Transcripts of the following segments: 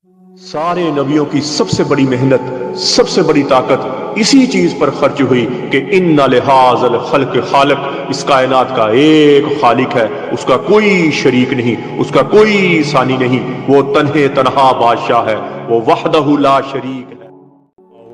सारे नबियों की सबसे बड़ी मेहनत, सबसे बड़ी ताकत इसी चीज पर खर्च हुई कि इन्ना लिहाज़ल खल्क खालिक, इस कायनात का एक खालिक है, उसका कोई शरीक नहीं, उसका कोई सानी नहीं, वो तन्हे तन्हा बादशाह है, वो वहदहु ला शरीक है।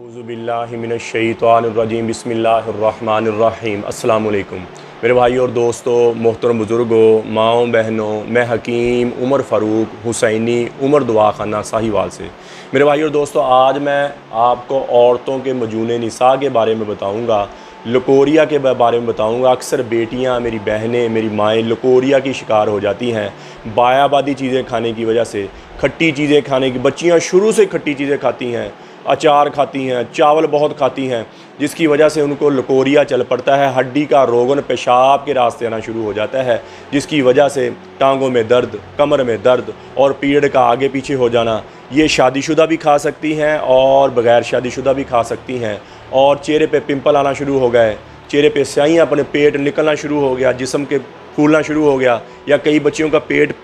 औज़ु बिल्लाहि मिनश शैतानिर रजीम, बिस्मिल्लाहिर रहमानिर रहीम। अस्सलाम वालेकुम मेरे भाई और दोस्तों, मोहतरम बुज़ुर्गों, माओं बहनों, मैं हकीम उमर फ़ारूक हुसैनी उमर दुआ खाना साहिवाल से। मेरे भाई और दोस्तों, आज मैं आपको औरतों के मजून निसा के बारे में बताऊंगा, लकोरिया के बारे में बताऊंगा। अक्सर बेटियां, मेरी बहनें, मेरी माएँ लकोरिया की शिकार हो जाती हैं बायाबादी चीज़ें खाने की वजह से। खट्टी चीज़ें खाने की, बच्चियाँ शुरू से खट्टी चीज़ें खाती हैं, अचार खाती हैं, चावल बहुत खाती हैं, जिसकी वजह से उनको लकोरिया चल पड़ता है। हड्डी का रोगन पेशाब के रास्ते आना शुरू हो जाता है, जिसकी वजह से टांगों में दर्द, कमर में दर्द और पीरियड का आगे पीछे हो जाना। ये शादीशुदा भी खा सकती हैं और बग़ैर शादीशुदा भी खा सकती हैं। और चेहरे पे पिंपल आना शुरू हो गए, चेहरे पे स्याहियाँ, अपने पेट निकलना शुरू हो गया, जिस्म के फूलना शुरू हो गया, या कई बच्चियों का पेट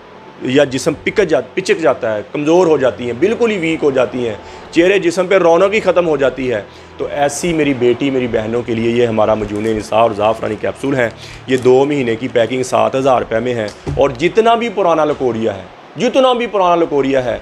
या जिस्म पिचक जाता है, कमज़ोर हो जाती हैं, बिल्कुल ही वीक हो जाती हैं, चेहरे जिस्म पे रौनक ही ख़त्म हो जाती है। तो ऐसी मेरी बेटी, मेरी बहनों के लिए ये हमारा मजून निसा और ज़ाफ़रानी कैप्सूल हैं। ये 2 महीने की पैकिंग 7000 रुपये में है। और जितना भी पुराना लकोरिया है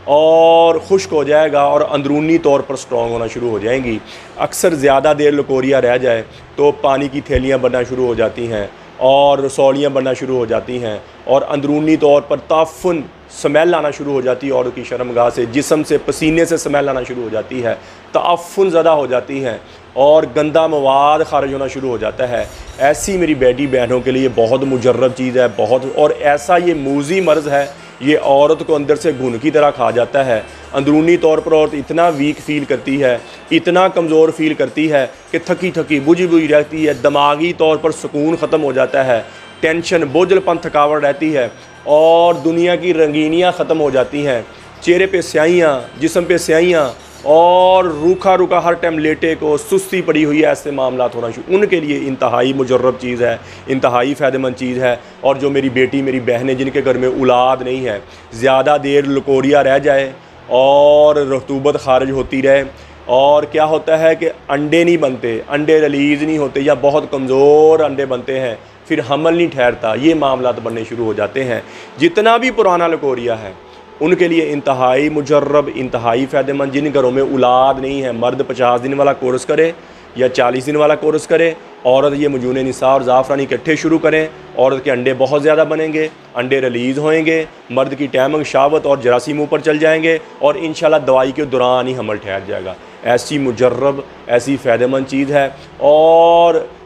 और खुश्क हो जाएगा और अंदरूनी तौर पर स्ट्रॉन्ग होना शुरू हो जाएंगी। अक्सर ज़्यादा देर लकोरिया रह जाए तो पानी की थैलियाँ बनना शुरू हो जाती हैं और रसौलियाँ बनना शुरू हो जाती हैं और अंदरूनी तौर पर ताफ़ुन स्मेल आना शुरू हो जाती है। औरत की शर्मगाह से, जिस्म से, पसीने से स्मेल आना शुरू हो जाती है, ताफ़ुन ज़्यादा हो जाती हैं और गंदा मवाद खारिज होना शुरू हो जाता है। ऐसी मेरी बेटी बहनों के लिए बहुत मुजर्रब चीज़ है, बहुत। और ऐसा ये मूज़ी मर्ज़ है, ये औरत को अंदर से घुन की तरह खा जाता है। अंदरूनी तौर पर औरत इतना वीक फ़ील करती है, इतना कमज़ोर फ़ील करती है कि थकी थकी बुझी बुझी रहती है, दिमागी तौर पर सुकून ख़त्म हो जाता है, टेंशन, बोझलपन, थकावट रहती है और दुनिया की रंगीनियाँ ख़त्म हो जाती हैं। चेहरे पे स्याहियाँ, जिस्म पे स्याहियाँ और रूखा रूखा हर टाइम लेटे को, सुस्ती पड़ी हुई है, ऐसे मामलात होना शुरू। उनके लिए इंतहाई मुजर्रब चीज़ है, इंतहाई फ़ायदेमंद चीज़ है। और जो मेरी बेटी, मेरी बहनें जिनके घर में औलाद नहीं है, ज़्यादा देर लकोरिया रह जाए और रतूबत खारिज होती रहे, और क्या होता है कि अंडे नहीं बनते, अंडे रिलीज़ नहीं होते, या बहुत कमज़ोर अंडे बनते हैं, फिर हमल नहीं ठहरता, ये मामलात बनने शुरू हो जाते हैं। जितना भी पुराना लकोरिया है उनके लिए इंतहाई मुजर्रब, इंतहाई फ़ायदेमंद। जिन घरों में औलाद नहीं है, मर्द 50 दिन वाला कोर्स करे या 40 दिन वाला कोर्स करे, औरत ये मजून निसा और ज़ाफ़रानी इकट्ठे शुरू करें। औरत के अंडे बहुत ज़्यादा बनेंगे, अंडे रिलीज़ होएंगे, मर्द की टाइमिंग, शावत और जरासीम ऊपर चल जाएंगे और इंशाल्लाह दवाई के दौरान ही हमल ठहर जाएगा। ऐसी मुजर्रब, ऐसी फ़ायदेमंद चीज़ है। और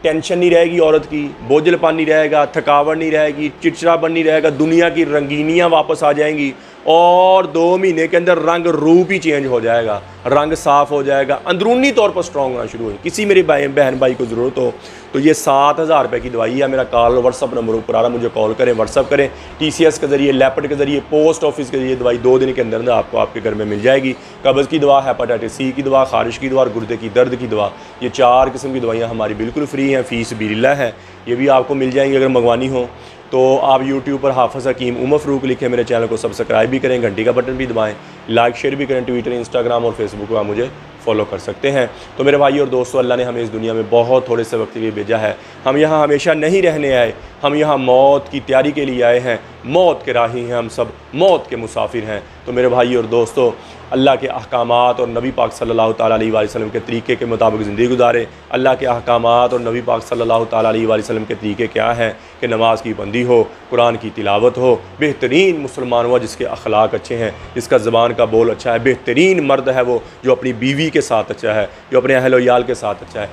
टेंशन नहीं रहेगी औरत की, बोझलपन नहीं रहेगा, थकावट नहीं रहेगी, चिड़चिड़ापन नहीं रहेगा, दुनिया की रंगीनियाँ वापस आ जाएंगी और 2 महीने के अंदर रंग रूप ही चेंज हो जाएगा, रंग साफ़ हो जाएगा, अंदरूनी तौर पर स्ट्रॉन्ग होना शुरू हो। किसी मेरी बहन भाई को ज़रूरत हो तो ये 7000 रुपये की दवाई है। मेरा कॉल व्हाट्सअप नंबर ऊपर आ रहा, मुझे कॉल करें, व्हाट्सअप करें। TCS के ज़रिए, लैपट के ज़रिए, पोस्ट ऑफिस के ज़रिए दवाई 2 दिन के अंदर आपको आपके घर में मिल जाएगी। कब्ज़ की दवा, हेपेटाइटिस C की दवा, खारिश की दवा और गुर्दे की दर्द की दवा, ये 4 किस्म की दवाइयाँ हमारी बिल्कुल फ्री हैं, फ़ीस बिल्ला है। ये भी आपको मिल जाएंगी। अगर मंगवानी हो तो आप YouTube पर हाफ़िज़ हकीम उमर फ़ारूक लिखें, मेरे चैनल को सब्सक्राइब भी करें, घंटी का बटन भी दबाएं, लाइक शेयर भी करें। ट्विटर, इंस्टाग्राम और फेसबुक पर आप मुझे फॉलो कर सकते हैं। तो मेरे भाई और दोस्तों, अल्लाह ने हमें इस दुनिया में बहुत थोड़े से वक्त के लिए भेजा है। हम यहाँ हमेशा नहीं रहने आए, हम यहाँ मौत की तैयारी के लिए आए हैं। मौत के राही हैं हम सब, मौत के मुसाफिर हैं। तो मेरे भाई और दोस्तों, अल्लाह के अहकामात और नबी पाक सल्लल्लाहु ताला अलैहि वसल्लम के तरीक़े के मुताबिक ज़िंदगी गुजारें। अल्लाह के अहकामात और नबी पाक सल्लल्लाहु ताला अलैहि वसल्लम के तरीक़े क्या हैं कि नमाज की बंदी हो, कुरान की तिलावत हो, बेहतरीन मुसलमान हुआ जिसके अखलाक अच्छे हैं, जिसका ज़बान का बोल अच्छा है, बेहतरीन मर्द है वो जो अपनी बीवी के साथ अच्छा है, जो अपने अहल व याल के साथ अच्छा है।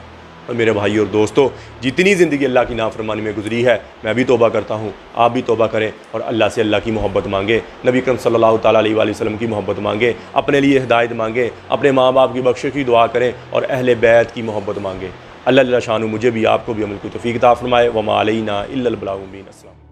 और मेरे भाई और दोस्तों, जितनी ज़िंदगी अल्लाह की नाफरमानी में गुजरी है, मैं भी तौबा करता हूँ, आप भी तौबा करें और अल्लाह से अल्लाह की मोहब्बत मांगे, नबी करम सल्लल्लाहु ताला अलैहि वसल्लम की मोहब्बत मांगे, अपने लिए हिदायत मांगे, अपने माँ बाप की बख्शिश की दुआ करें और अहले बैत की मोहब्बत मांगे। अल्लाह शानु मुझे भी, आपको भी अमल की तौफीक अता फरमाए। वमा अलैना इल्लल बलाग मुबीन। अस्सलाम।